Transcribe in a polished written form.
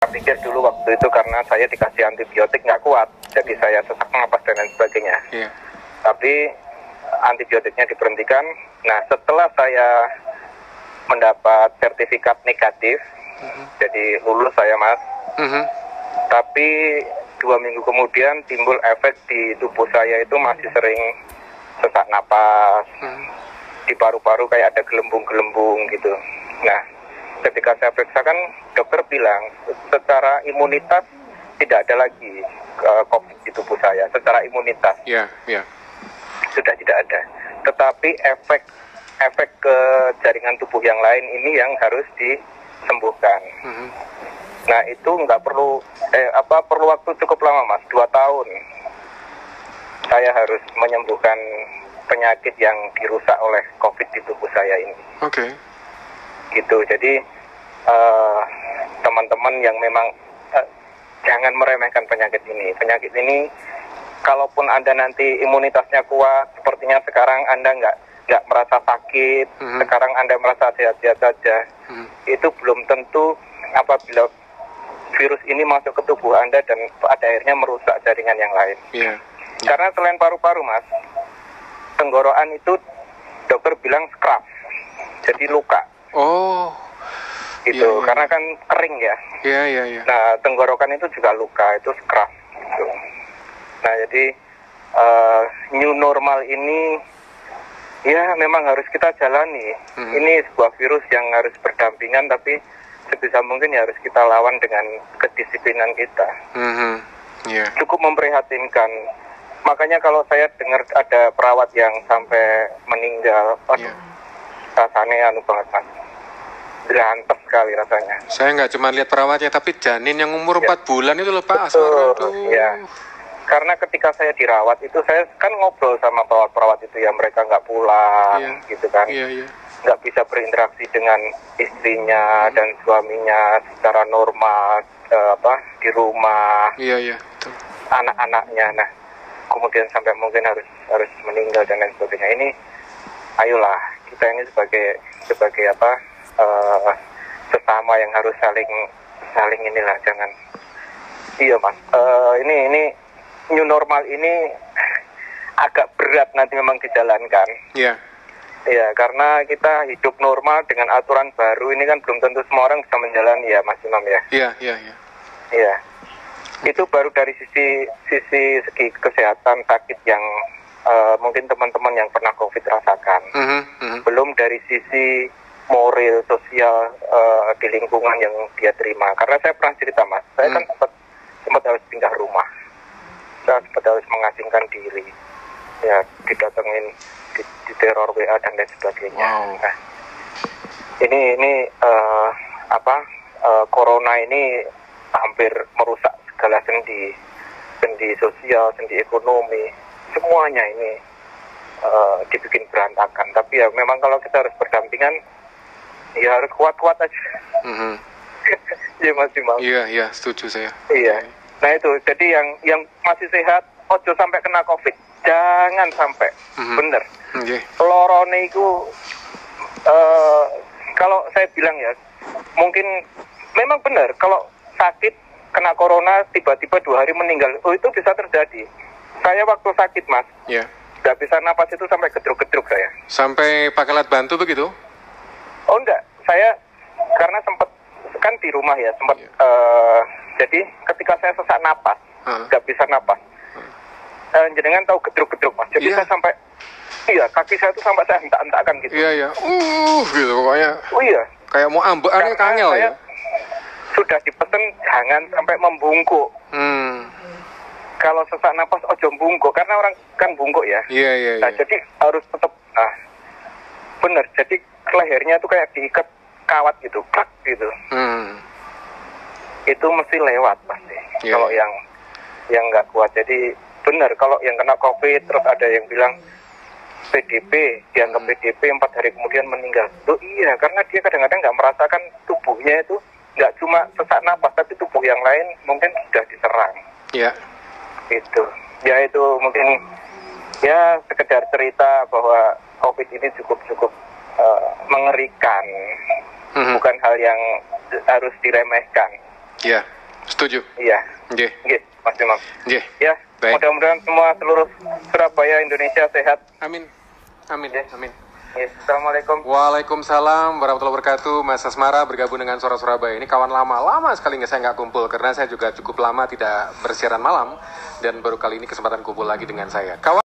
pikir dulu waktu itu karena saya dikasih antibiotik nggak kuat, jadi saya sesak napas dan lain sebagainya. Tapi antibiotiknya diberhentikan. Nah, setelah saya mendapat sertifikat negatif, jadi lulus saya, Mas. Tapi 2 minggu kemudian timbul efek di tubuh saya itu masih sering sesak napas, di paru-paru kayak ada gelembung-gelembung gitu. Nah, ketika saya periksa kan dokter bilang secara imunitas tidak ada lagi COVID di tubuh saya. Secara imunitas sudah tidak ada. Tetapi efek ke jaringan tubuh yang lain ini yang harus disembuhkan. Nah, itu nggak perlu perlu waktu cukup lama, Mas, 2 tahun. Saya harus menyembuhkan penyakit yang dirusak oleh COVID di tubuh saya ini. Gitu. Jadi teman-teman yang memang jangan meremehkan penyakit ini. Penyakit ini, kalaupun Anda nanti imunitasnya kuat, sepertinya sekarang Anda nggak merasa sakit, sekarang Anda merasa sehat-sehat saja. Itu belum tentu apabila virus ini masuk ke tubuh Anda dan pada akhirnya merusak jaringan yang lain. Karena selain paru-paru, Mas, tenggorokan itu dokter bilang scrap, jadi luka. Gitu, karena kan kering ya. Nah, tenggorokan itu juga luka, itu scrap. Gitu. Nah, jadi new normal ini ya memang harus kita jalani. Ini sebuah virus yang harus berdampingan, tapi sebisa mungkin ya harus kita lawan dengan kedisiplinan kita. Cukup memprihatinkan. Makanya kalau saya dengar ada perawat yang sampai meninggal, rasanya banget, Mas. Berantas sekali rasanya. Saya nggak cuma lihat perawatnya, tapi janin yang umur 4 bulan itu loh, Pak Asmoro. Karena ketika saya dirawat itu, saya kan ngobrol sama perawat-perawat itu ya, mereka nggak pulang, gitu kan. Nggak bisa berinteraksi dengan istrinya dan suaminya secara normal, di rumah, anak-anaknya. Nah, kemudian sampai mungkin harus meninggal dan lain sebagainya. Ini, ayolah kita ini sebagai sesama yang harus saling inilah, jangan. Iya, Mas. Ini new normal ini agak berat nanti memang dijalankan. Iya, karena kita hidup normal dengan aturan baru ini kan belum tentu semua orang bisa menjalani ya, Mas Imam ya. Iya. Itu baru dari segi kesehatan sakit yang mungkin teman-teman yang pernah COVID rasakan. Belum dari sisi moral, sosial di lingkungan yang dia terima. Karena saya pernah cerita, Mas, saya kan sempat harus pindah rumah. Saya sempat harus mengasingkan diri. Ya, didatengin, di teror WA dan lain sebagainya. Nah, ini corona ini hampir merusak segala sendi sosial, sendi ekonomi, semuanya ini dibikin berantakan. Tapi ya memang kalau kita harus berdampingan, ya harus kuat-kuat aja. Iya, Mas Imam. Iya, setuju saya. Iya. Nah itu, jadi yang masih sehat, ojo sampai kena COVID. Jangan sampai, bener. Lorone itu, kalau saya bilang ya, mungkin memang benar. Kalau sakit, kena corona, tiba-tiba 2 hari meninggal, itu bisa terjadi. Saya waktu sakit, Mas, nggak bisa napas itu sampai gedruk-gedruk saya. Sampai pakai alat bantu begitu? Oh enggak, saya karena sempat kan di rumah ya, sempat jadi ketika saya sesak napas, nggak bisa napas. Jenengan tahu gedruk-gedruk, Mas. Jadi saya sampai, kaki saya tuh sampai saya hentak-hentakan gitu. Gitu pokoknya. Kayak mau ambekan kangel ya. Sudah dipesen jangan sampai membungkuk. Kalau sesak napas ojo bungkuk, karena orang kan bungkuk ya. Nah, jadi harus tetap, bener. Jadi lehernya tuh kayak diikat kawat gitu, klak gitu. Itu mesti lewat pasti. Kalau yang nggak kuat. Jadi benar, kalau yang kena COVID terus ada yang bilang PDP, dianggap PDP 4 hari kemudian meninggal. Loh iya, karena dia kadang-kadang nggak merasakan tubuhnya itu nggak cuma sesak napas, tapi tubuh yang lain mungkin sudah diserang. Itu. Ya itu mungkin ya sekedar cerita bahwa COVID ini cukup mengerikan, bukan hal yang harus diremehkan. Iya, setuju. Iya. Nggih. Nggih, Mas Imam. Nggih. Ya, baik. Mudah-mudahan semua seluruh Surabaya Indonesia sehat. Amin. Amin. Ya. Amin. Yes, Assalamualaikum. Waalaikumsalam warahmatullahi wabarakatuh. Mas Asmara bergabung dengan Suara Surabaya. Ini kawan lama sekali saya nggak kumpul karena saya juga cukup lama tidak bersiaran malam dan baru kali ini kesempatan kumpul lagi dengan saya. Kawan